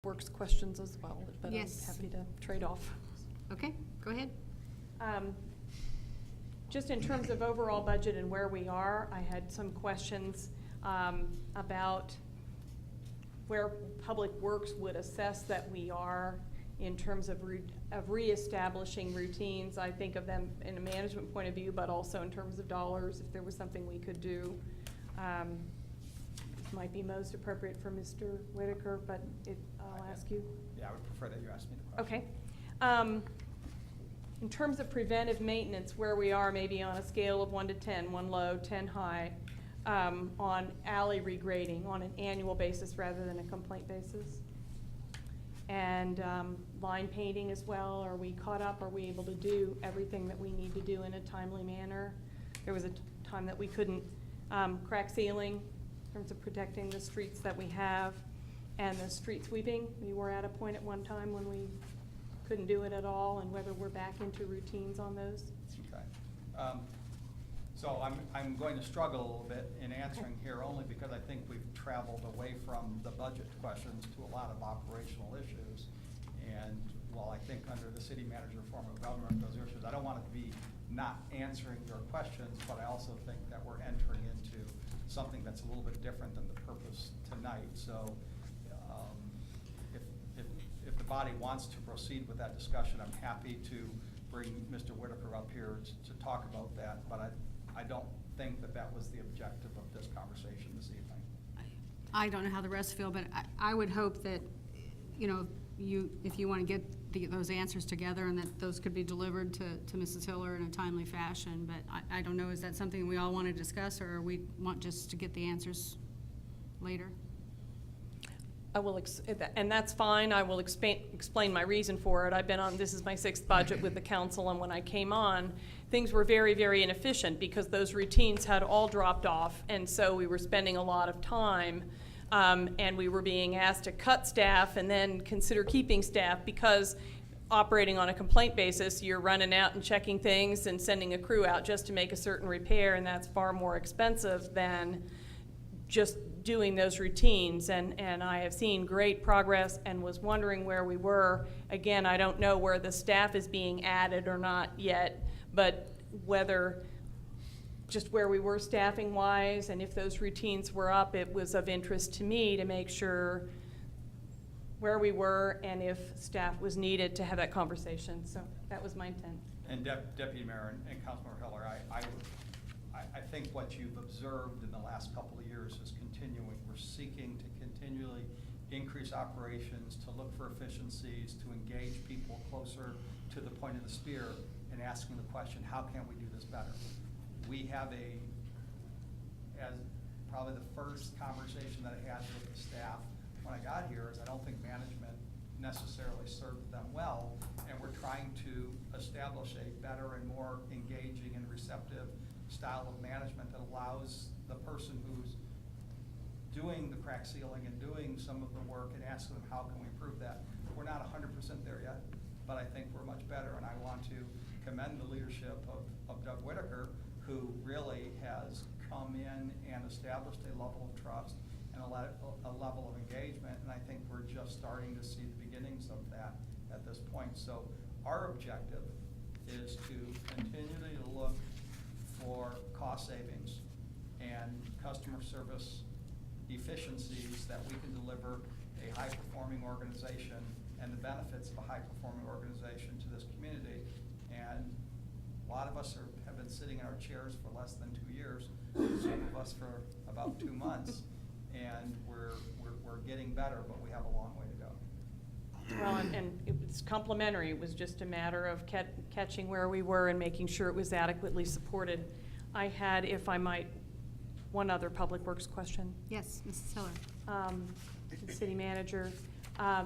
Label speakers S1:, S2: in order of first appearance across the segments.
S1: Works questions as well, but
S2: Yes.
S1: I'm happy to trade off.
S2: Okay, go ahead.
S1: Just in terms of overall budget and where we are, I had some questions about where Public Works would assess that we are in terms of reestablishing routines. I think of them in a management point of view, but also in terms of dollars, if there was something we could do. Might be most appropriate for Mr. Whitaker, but I'll ask you.
S3: Yeah, I would prefer that you ask me the question.
S1: Okay. In terms of preventive maintenance, where we are maybe on a scale of 1 to 10, 1 low, 10 high, on alley regrading on an annual basis rather than a complaint basis. And line painting as well, are we caught up? Are we able to do everything that we need to do in a timely manner? There was a time that we couldn't crack ceiling in terms of protecting the streets that we have. And the street sweeping, we were at a point at one time when we couldn't do it at all, and whether we're back into routines on those.
S3: Okay. So I'm going to struggle a little bit in answering here only because I think we've traveled away from the budget questions to a lot of operational issues. And while I think under the city manager form of government, those are issues, I don't want it to be not answering your questions, but I also think that we're entering into something that's a little bit different than the purpose tonight. So if the body wants to proceed with that discussion, I'm happy to bring Mr. Whitaker up here to talk about that, but I don't think that was the objective of this conversation this evening.
S2: I don't know how the rest feel, but I would hope that, you know, if you want to get those answers together and that those could be delivered to Mrs. Hiller in a timely fashion. But I don't know, is that something we all want to discuss, or we want just to get the answers later?
S1: I will, and that's fine. I will explain my reason for it. I've been on, this is my 6th budget with the council, and when I came on, things were very, very inefficient because those routines had all dropped off, and so we were spending a lot of time, and we were being asked to cut staff and then consider keeping staff because operating on a complaint basis, you're running out and checking things and sending a crew out just to make a certain repair, and that's far more expensive than just doing those routines, and I have seen great progress and was wondering where we were. Again, I don't know where the staff is being added or not yet, but whether just where we were staffing wise, and if those routines were up, it was of interest to me to make sure where we were and if staff was needed to have that conversation. So that was my intent.
S3: And Deputy Mayor and Councilmember Hiller, I think what you've observed in the last couple of years is continuing. We're seeking to continually increase operations, to look for efficiencies, to engage people closer to the point of the spear, and asking the question, how can we do this better? We have as probably the first conversation that I had with the staff when I got here is I don't think management necessarily served them well, and we're trying to establish a better and more engaging and receptive style of management that allows the person who's doing the crack sealing and doing some of the work and asking them how can we improve that. We're not 100% there yet, but I think we're much better, and I want to commend the leadership of Doug Whitaker, who really has come in and established a level of trust and a level of engagement, and I think we're just starting to see the beginnings of that at this point. So our objective is to continually look for cost savings and customer service efficiencies that we can deliver a high-performing organization and the benefits of a high-performing organization to this community. And a lot of us have been sitting in our chairs for less than 2 years, some of us for about 2 months, and we're getting better, but we have a long way to go.
S1: Well, and it was complimentary. It was just a matter of catching where we were and making sure it was adequately supported. I had, if I might, one other Public Works question.
S2: Yes, Mrs. Hiller.
S1: The city manager.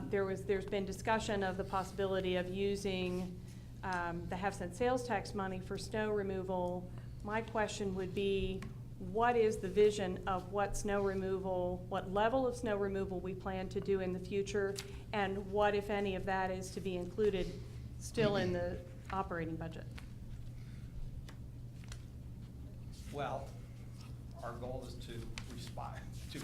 S1: There's been discussion of the possibility of using the half-cent sales tax money for snow removal. My question would be, what is the vision of what snow removal, what level of snow removal we plan to do in the future, and what, if any, of that is to be included still in the operating budget?
S3: Well, our goal is to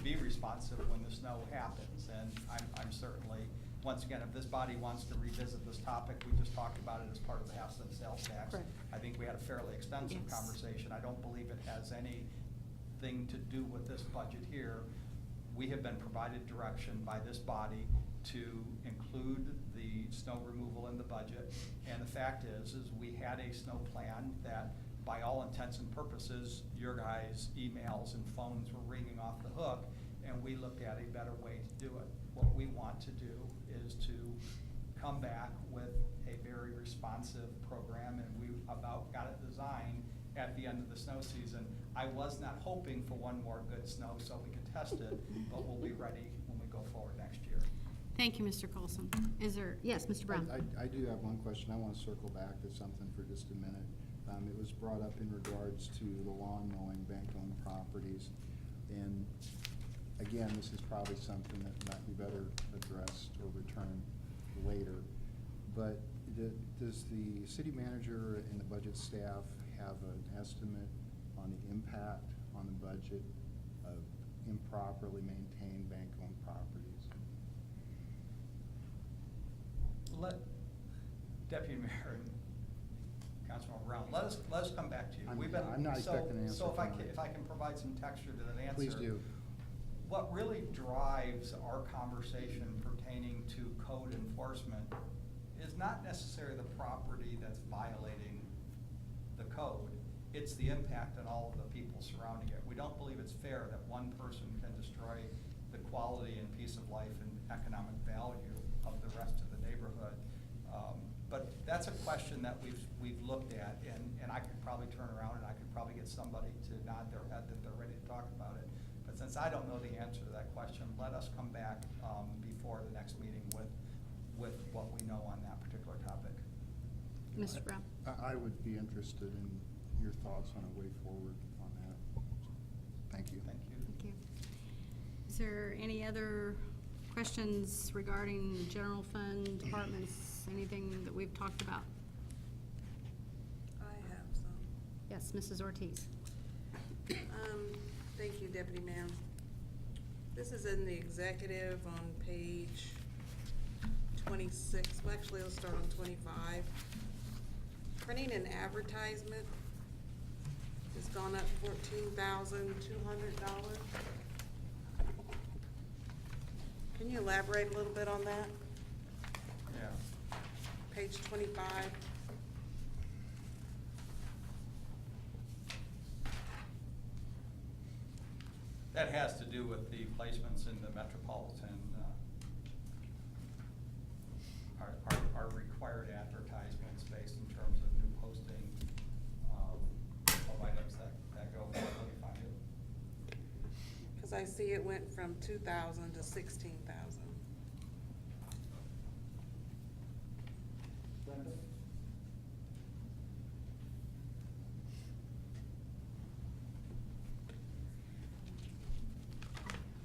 S3: be responsive when the snow happens, and I'm certainly once again, if this body wants to revisit this topic, we just talked about it as part of the half cent sales tax.
S1: Correct.
S3: I think we had a fairly extensive
S2: Yes.
S3: conversation. I don't believe it has anything to do with this budget here. We have been provided direction by this body to include the snow removal in the budget. And the fact is we had a snow plan that, by all intents and purposes, your guys' emails and phones were ringing off the hook, and we looked at a better way to do it. What we want to do is to come back with a very responsive program, and we about got it designed at the end of the snow season. I was not hoping for one more good snow so we could test it, but we'll be ready when we go forward next year.
S2: Thank you, Mr. Colson. Is there, yes, Mr. Brown?
S4: I do have one question. I want to circle back to something for just a minute. It was brought up in regards to the lawn mowing, bank-owned properties. And again, this is probably something that might be better addressed or returned later. But does the city manager and the budget staff have an estimate on the impact on the budget of improperly maintained bank-owned properties?
S3: Let Deputy Mayor and Councilman Brown, let us come back to you.
S4: I'm not expecting an answer
S3: So
S4: tonight.
S3: if I can provide some texture to that answer.
S4: Please do.
S3: What really drives our conversation pertaining to code enforcement is not necessarily the property that's violating the code. It's the impact on all of the people surrounding it. We don't believe it's fair that one person can destroy the quality and peace of life and economic value of the rest of the neighborhood. But that's a question that we've looked at, and I could probably turn around and I could probably get somebody to nod their head that they're ready to talk about it. But since I don't know the answer to that question, let us come back before the next meeting with what we know on that particular topic.
S2: Mr. Brown?
S4: I would be interested in your thoughts on a way forward on that. Thank you.
S3: Thank you.
S2: Thank you. Is there any other questions regarding the general fund departments, anything that we've talked about?
S5: I have some.
S2: Yes, Mrs. Ortiz.
S5: Thank you, Deputy Mayor. This is in the executive on page 26. Well, actually, let's start on 25. Printing and advertisement has gone up $14,200. Can you elaborate a little bit on that?
S3: Yeah.
S5: Page 25.
S3: That has to do with the placements in the metropolitan, our required advertisements based in terms of new posting of items that go, let me find it.
S5: Because I see it went from 2,000 to 16,000.
S3: Brenda?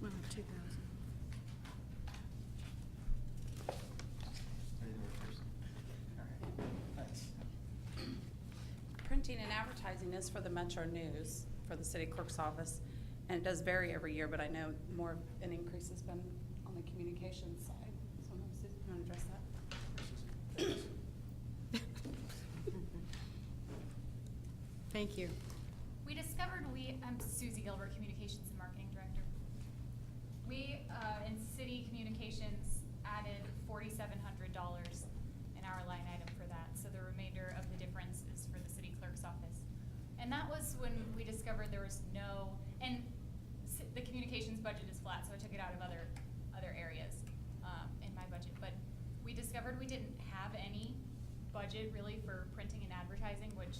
S2: Well, 2,000.
S6: Printing and advertising is for the Metro News, for the city clerk's office, and it does vary every year, but I know more of an increase has been on the communications side. So I'm gonna see if you want to address that.
S2: Thank you.
S7: We discovered I'm Susie Gilbert, Communications and Marketing Director. We, in city communications, added $4,700 in our line item for that. So the remainder of the difference is for the city clerk's office. And that was when we discovered there was and the communications budget is flat, so I took it out of other areas in my budget. But we discovered we didn't have any budget really for printing and advertising, which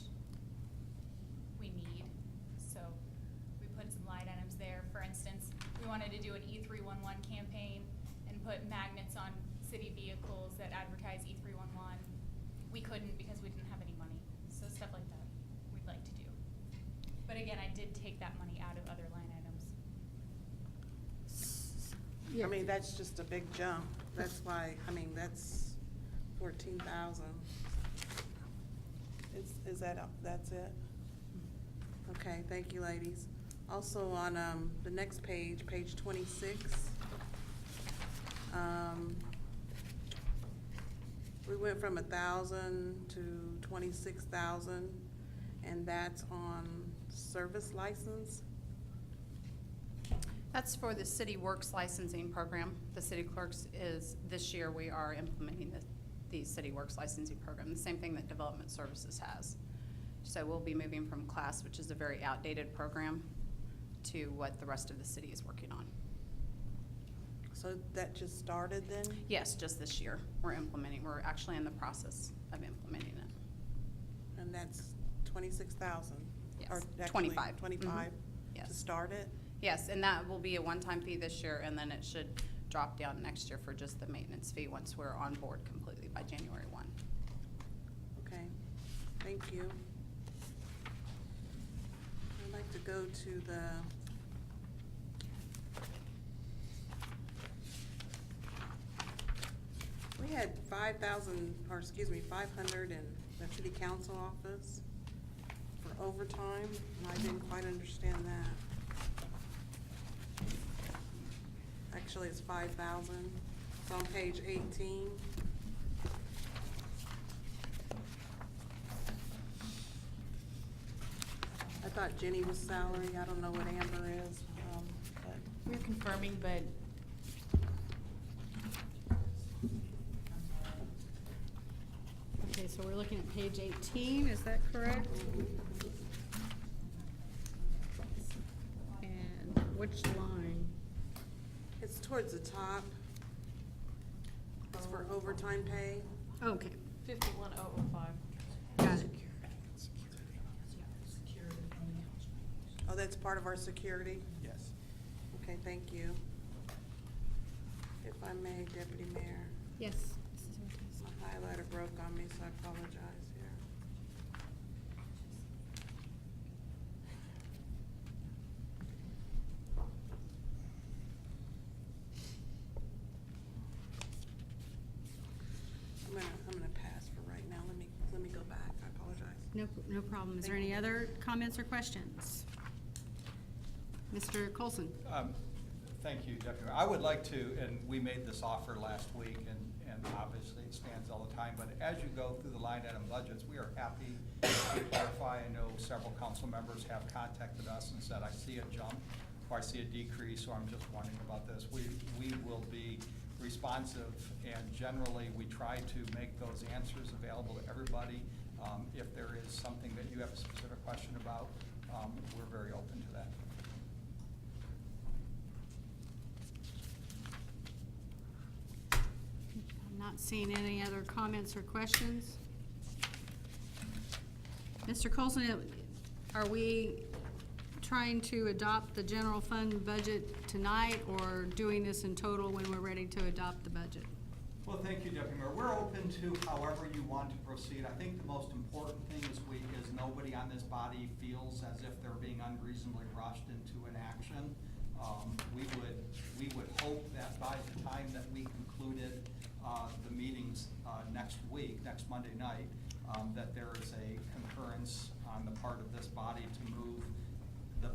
S7: we need. So we put some line items there. For instance, we wanted to do an E311 campaign and put magnets on city vehicles that advertise E311. We couldn't because we didn't have any money. So stuff like that we'd like to do. But again, I did take that money out of other line items.
S5: I mean, that's just a big jump. That's why, I mean, that's 14,000. Is that, that's it? Okay, thank you, ladies. Also on, the next page, page 26, went from 1,000 to 26,000, and that's on service license.
S6: That's for the city works licensing program. The city clerks is, this year we are implementing the city works licensing program, the same thing that development services has. So we'll be moving from class, which is a very outdated program, to what the rest of the city is working on.
S5: So that just started then?
S6: Yes, just this year, we're actually in the process of implementing it.
S5: And that's 26,000?
S6: Yes,
S5: Or actually
S6: 25.
S5: 25
S6: Mhm. Yes.
S5: to start it?
S6: Yes, and that will be a one-time fee this year, and then it should drop down next year for just the maintenance fee once we're on board completely by January 1.
S5: Okay, thank you. I'd like to go to the we had 500 in the city council office for overtime, and I didn't quite understand that. Actually, it's 5,000. It's on page 18. I thought Jenny was salary. I don't know what Amber is, but
S8: We're confirming, but
S2: Okay, so we're looking at page 18, is that correct? And which line?
S5: it's towards the top. It's for overtime pay.
S2: Okay,
S1: 51005.
S2: got it.
S5: Oh, that's part of our security?
S3: Yes.
S5: Okay, thank you. If I may, Deputy Mayor,
S2: Yes.
S5: my highlighter broke on me, so I apologize here. I'm gonna pass for right now. Let me go back. I apologize.
S2: No problem. Is there any other comments or questions? Mr. Colson?
S3: Thank you, Deputy Mayor. I would like to, and we made this offer last week, and obviously it stands all the time, but as you go through the line item budgets, we are happy to clarify. I know several council members have contacted us and said, I see a jump, or I see a decrease, or I'm just wondering about this. We will be responsive, and generally, we try to make those answers available to everybody. If there is something that you have a specific question about, we're very open to that.
S2: I'm not seeing any other comments or questions. Mr. Colson, are we trying to adopt the general fund budget tonight, or doing this in total when we're ready to adopt the budget?
S3: Well, thank you, Deputy Mayor. We're open to however you want to proceed. I think the most important thing is nobody on this body feels as if they're being unreasonably rushed into an action. We would hope that by the time that we concluded the meetings next week, next Monday night, that there is a concurrence on the part of this body to move the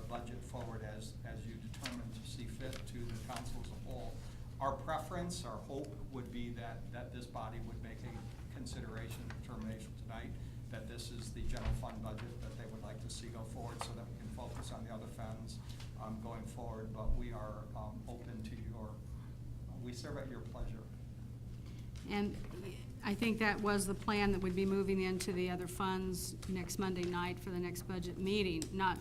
S3: budget forward as you determine to see fit to the council as a whole. Our preference, our hope would be that this body would make a consideration, determination tonight, that this is the general fund budget that they would like to see go forward so that we can focus on the other funds going forward. But we are open to we serve at your pleasure.
S2: And I think that was the plan, that we'd be moving into the other funds next Monday night for the next budget meeting, not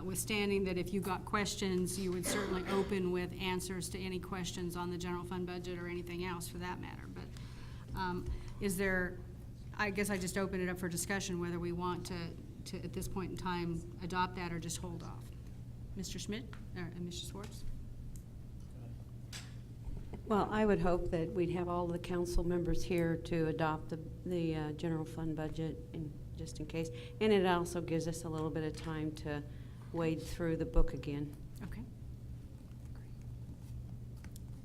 S2: withstanding that if you got questions, you would certainly open with answers to any questions on the general fund budget or anything else for that matter. But is there, I guess I just open it up for discussion whether we want to at this point in time, adopt that or just hold off. Mr. Schmidt, or Mr. Swartz?
S9: Well, I would hope that we'd have all the council members here to adopt the general fund budget, just in case. And it also gives us a little bit of time to wade through the book again.
S2: Okay.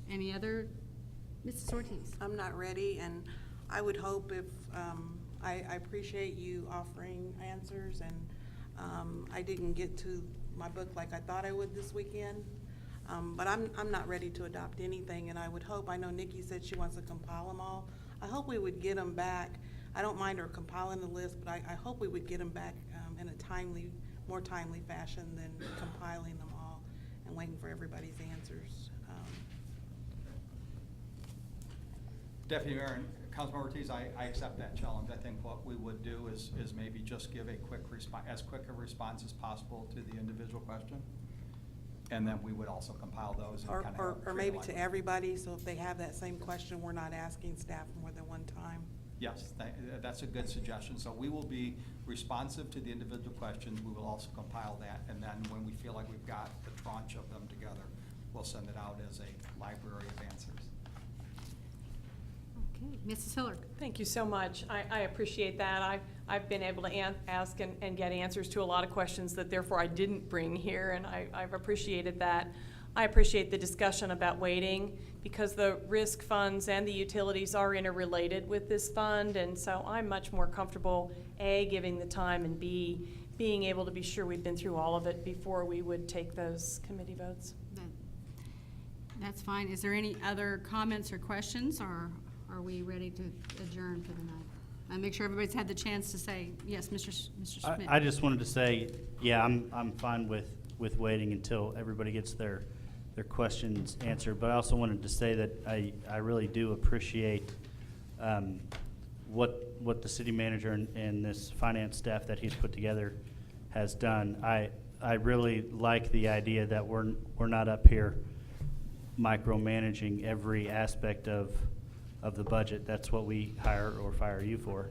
S2: Any other, Mrs. Ortiz?
S5: I'm not ready, and I would hope if, I appreciate you offering answers, and I didn't get to my book like I thought I would this weekend. But I'm not ready to adopt anything, and I would hope, I know Nikki said she wants to compile them all. I hope we would get them back. I don't mind her compiling the list, but I hope we would get them back in a timely, more timely fashion than compiling them all and waiting for everybody's answers.
S3: Deputy Mayor and Councilmember Ortiz, I accept that challenge. I think what we would do is maybe just give a quick as quick a response as possible to the individual question. And then we would also compile those and kind of.
S5: Or maybe to everybody, so if they have that same question, we're not asking staff more than one time.
S3: Yes, that's a good suggestion. So we will be responsive to the individual questions. We will also compile that. And then when we feel like we've got the tranche of them together, we'll send it out as a library of answers.
S2: Okay, Mrs. Hiller.
S1: Thank you so much. I appreciate that. I've been able to ask and get answers to a lot of questions that therefore I didn't bring here, and I've appreciated that. I appreciate the discussion about waiting because the risk funds and the utilities are interrelated with this fund, and so I'm much more comfortable, A, giving the time, and B, being able to be sure we've been through all of it before we would take those committee votes.
S2: That's fine. Is there any other comments or questions, or are we ready to adjourn for the night? And make sure everybody's had the chance to say, yes, Mr. Schmidt.
S8: I just wanted to say, yeah, I'm fine with waiting until everybody gets their questions answered. But I also wanted to say that I really do appreciate what the city manager and this finance staff that he's put together has done. I really like the idea that we're not up here micromanaging every aspect of the budget. That's what we hire or fire you for.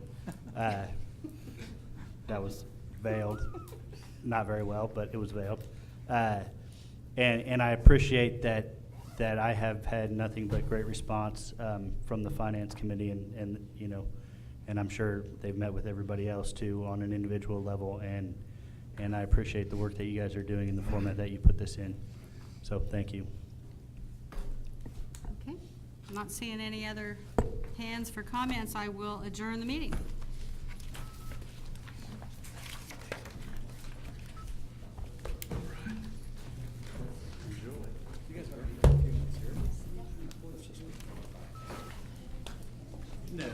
S8: That was veiled, not very well, but it was veiled. And I appreciate that I have had nothing but great response from the finance committee, and you know, and I'm sure they've met with everybody else too on an individual level, and I appreciate the work that you guys are doing in the format that you put this in. So thank you.
S2: Okay, I'm not seeing any other hands for comments. I will adjourn the meeting.
S3: No.